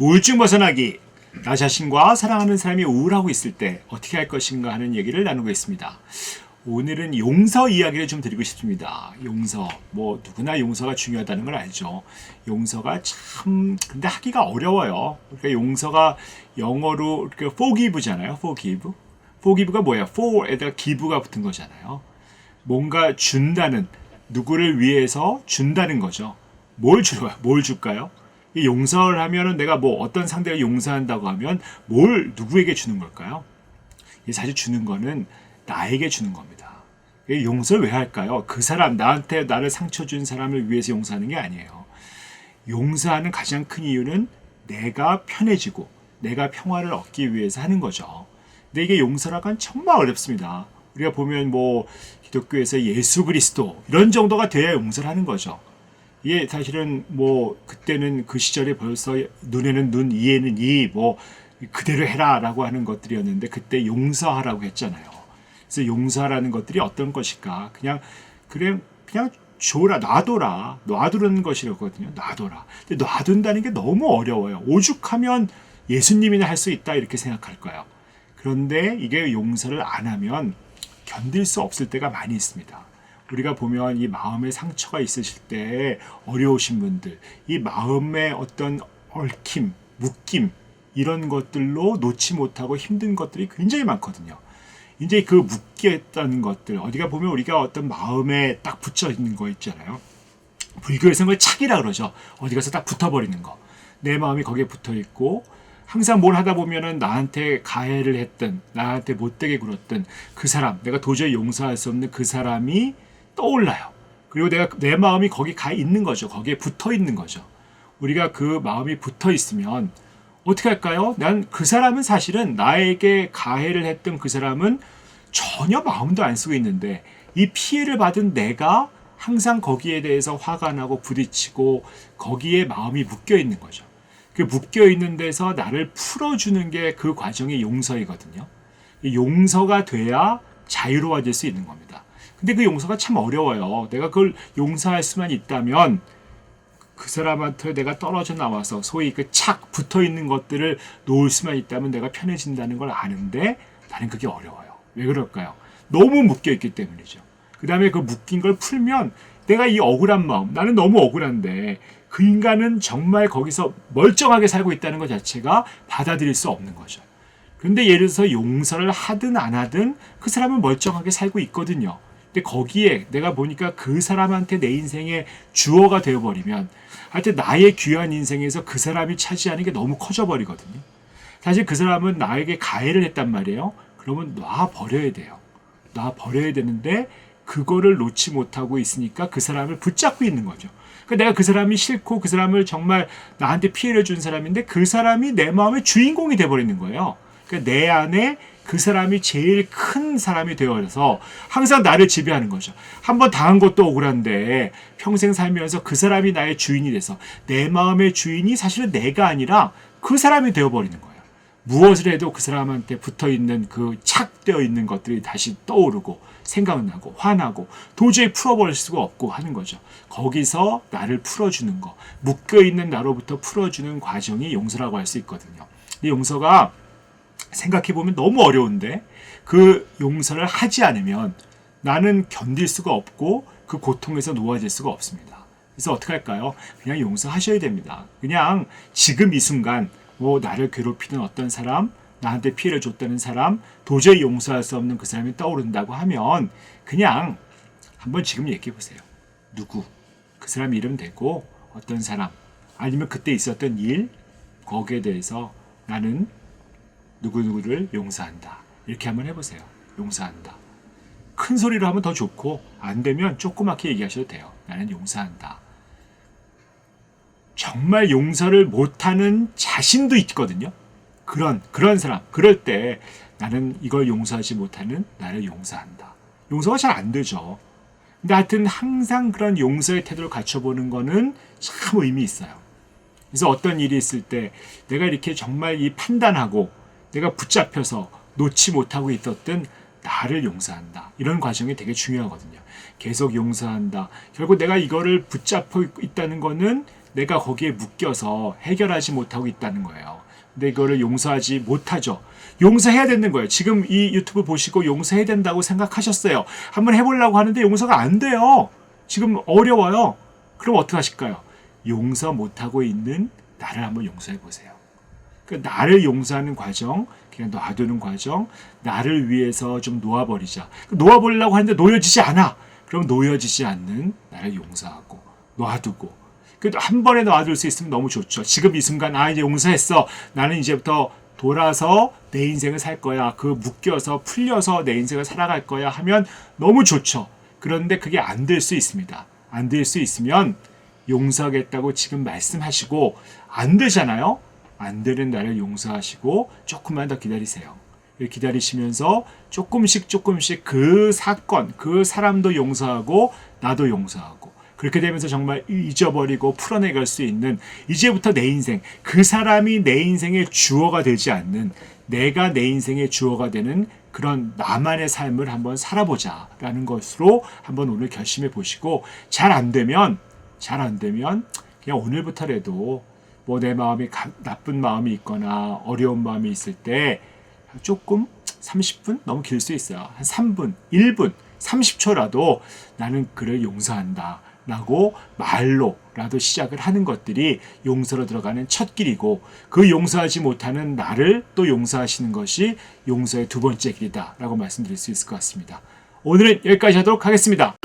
우울증 벗어나기. 나 자신과 사랑하는 사람이 우울하고 있을 때 어떻게 할 것인가 하는 얘기를 나누고 있습니다. 오늘은 용서 이야기를 좀 드리고 싶습니다. 용서. 누구나 용서가 중요하다는 걸 알죠. 용서가 참 근데 하기가 어려워요. 그러니까 용서가 영어로 forgive잖아요. forgive. forgive가 뭐야? for에다가 give가 붙은 거잖아요. 뭔가 준다는, 누구를 위해서 준다는 거죠. 뭘 줄까요? 용서를 하면은 내가 어떤 상대를 용서한다고 하면 누구에게 주는 걸까요? 사실 주는 거는 나에게 주는 겁니다. 용서를 왜 할까요? 그 사람, 나를 상처 준 사람을 위해서 용서하는 게 아니에요. 용서하는 가장 큰 이유는 내가 편해지고 내가 평화를 얻기 위해서 하는 거죠. 근데 이게 용서라고 하면 정말 어렵습니다. 우리가 보면 기독교에서 예수 그리스도 이런 정도가 돼야 용서를 하는 거죠. 이게 사실은 그때는 그 시절에 벌써 눈에는 눈, 이에는 이, 그대로 해라라고 하는 것들이었는데 그때 용서하라고 했잖아요. 그래서 용서하라는 것들이 어떤 것일까? 그냥 줘라, 놔두는 것이었거든요. 놔둬라. 근데 놔둔다는 게 너무 어려워요. 오죽하면 예수님이나 할 수 있다 이렇게 생각할 거예요. 그런데 이게 용서를 안 하면 견딜 수 없을 때가 많이 있습니다. 우리가 보면 이 마음에 상처가 있으실 때 어려우신 분들, 이 마음에 어떤 얽힘, 묶임 이런 것들로 놓지 못하고 힘든 것들이 굉장히 많거든요. 이제 그 묶였다는 것들, 어디가 보면 우리가 어떤 마음에 딱 붙여 있는 거 있잖아요. 불교에서는 그걸 착이라 그러죠. 어디 가서 딱 붙어버리는 거. 내 마음이 거기에 붙어 있고 항상 뭘 하다 보면은 나한테 가해를 했던, 나한테 못되게 굴었던 그 사람, 내가 도저히 용서할 수 없는 그 사람이 떠올라요. 그리고 내 마음이 거기 가 있는 거죠. 거기에 붙어 있는 거죠. 우리가 그 마음이 붙어 있으면 어떻게 할까요? 난 그 사람은 사실은 나에게 가해를 했던 그 사람은 전혀 마음도 안 쓰고 있는데 이 피해를 받은 내가 항상 거기에 대해서 화가 나고 부딪히고 거기에 마음이 묶여 있는 거죠. 그 묶여 있는 데서 나를 풀어주는 게 그 과정이 용서이거든요. 용서가 돼야 자유로워질 수 있는 겁니다. 근데 그 용서가 참 어려워요. 내가 그걸 용서할 수만 있다면 그 사람한테 내가 떨어져 나와서 소위 그 착 붙어 있는 것들을 놓을 수만 있다면 내가 편해진다는 걸 아는데 나는 그게 어려워요. 왜 그럴까요? 너무 묶여 있기 때문이죠. 그 다음에 그 묶인 걸 풀면 내가 이 억울한 마음, 나는 너무 억울한데 그 인간은 정말 거기서 멀쩡하게 살고 있다는 것 자체가 받아들일 수 없는 거죠. 그런데 예를 들어서 용서를 하든 안 하든 그 사람은 멀쩡하게 살고 있거든요. 근데 거기에 내가 보니까 그 사람한테 내 인생의 주어가 되어버리면 하여튼 나의 귀한 인생에서 그 사람이 차지하는 게 너무 커져버리거든요. 사실 그 사람은 나에게 가해를 했단 말이에요. 그러면 놔버려야 돼요. 놔버려야 되는데 그거를 놓지 못하고 있으니까 그 사람을 붙잡고 있는 거죠. 그러니까 내가 그 사람이 싫고 그 사람을 정말 나한테 피해를 준 사람인데 그 사람이 내 마음의 주인공이 돼버리는 거예요. 그러니까 내 안에 그 사람이 제일 큰 사람이 되어서 항상 나를 지배하는 거죠. 한번 당한 것도 억울한데 평생 살면서 그 사람이 나의 주인이 돼서 내 마음의 주인이 사실은 내가 아니라 그 사람이 되어버리는 거예요. 무엇을 해도 그 사람한테 붙어있는 그 착되어 있는 것들이 다시 떠오르고 생각나고 화나고 도저히 풀어버릴 수가 없고 하는 거죠. 거기서 나를 풀어주는 거, 묶여있는 나로부터 풀어주는 과정이 용서라고 할 수 있거든요. 이 용서가 생각해보면 너무 어려운데 그 용서를 하지 않으면 나는 견딜 수가 없고 그 고통에서 놓아질 수가 없습니다. 그래서 어떻게 할까요? 그냥 용서하셔야 됩니다. 그냥 지금 이 순간 나를 괴롭히는 어떤 사람, 나한테 피해를 줬다는 사람, 도저히 용서할 수 없는 그 사람이 떠오른다고 하면 그냥 한번 지금 얘기해보세요. 누구? 그 사람 이름 대고 어떤 사람, 아니면 그때 있었던 일, 거기에 대해서 나는 누구누구를 용서한다. 이렇게 한번 해보세요. 용서한다. 큰 소리로 하면 더 좋고 안 되면 조그맣게 얘기하셔도 돼요. 나는 용서한다. 정말 용서를 못하는 자신도 있거든요. 그런 사람. 그럴 때 나는 이걸 용서하지 못하는 나를 용서한다. 용서가 잘 안 되죠. 근데 하여튼 항상 그런 용서의 태도를 갖춰보는 거는 참 의미 있어요. 그래서 어떤 일이 있을 때 내가 이렇게 정말 이 판단하고 내가 붙잡혀서 놓지 못하고 있었던 나를 용서한다. 이런 과정이 되게 중요하거든요. 계속 용서한다. 결국 내가 이거를 붙잡고 있다는 거는 내가 거기에 묶여서 해결하지 못하고 있다는 거예요. 근데 이거를 용서하지 못하죠. 용서해야 되는 거예요. 지금 이 유튜브 보시고 용서해야 된다고 생각하셨어요. 한번 해보려고 하는데 용서가 안 돼요. 지금 어려워요. 그럼 어떻게 하실까요? 용서 못하고 있는 나를 한번 용서해 보세요. 그러니까 나를 용서하는 과정, 그냥 놔두는 과정, 나를 위해서 좀 놓아버리자. 놓아버리려고 하는데 놓여지지 않아. 그럼 놓여지지 않는 나를 용서하고 놔두고. 그래도 한 번에 놔둘 수 있으면 너무 좋죠. 지금 이 순간 이제 용서했어. 나는 이제부터 돌아서 내 인생을 살 거야. 그 묶여서 풀려서 내 인생을 살아갈 거야 하면 너무 좋죠. 그런데 그게 안 될 수 있습니다. 안 될 수 있으면 용서하겠다고 지금 말씀하시고 안 되잖아요. 안 되는 나를 용서하시고 조금만 더 기다리세요. 기다리시면서 조금씩 그 사건, 그 사람도 용서하고 나도 용서하고 그렇게 되면서 정말 잊어버리고 풀어내갈 수 있는 이제부터 내 인생, 그 사람이 내 인생의 주어가 되지 않는 내가 내 인생의 주어가 되는 그런 나만의 삶을 한번 살아보자라는 것으로 한번 오늘 결심해 보시고 잘 안 되면 그냥 오늘부터라도 뭐 내 마음이 나쁜 마음이 있거나 어려운 마음이 있을 때 조금 30분 너무 길 수 있어요. 한 3분, 1분, 30초라도 나는 그를 용서한다 라고 말로라도 시작을 하는 것들이 용서로 들어가는 첫 길이고 그 용서하지 못하는 나를 또 용서하시는 것이 용서의 두 번째 길이다 라고 말씀드릴 수 있을 것 같습니다. 오늘은 여기까지 하도록 하겠습니다.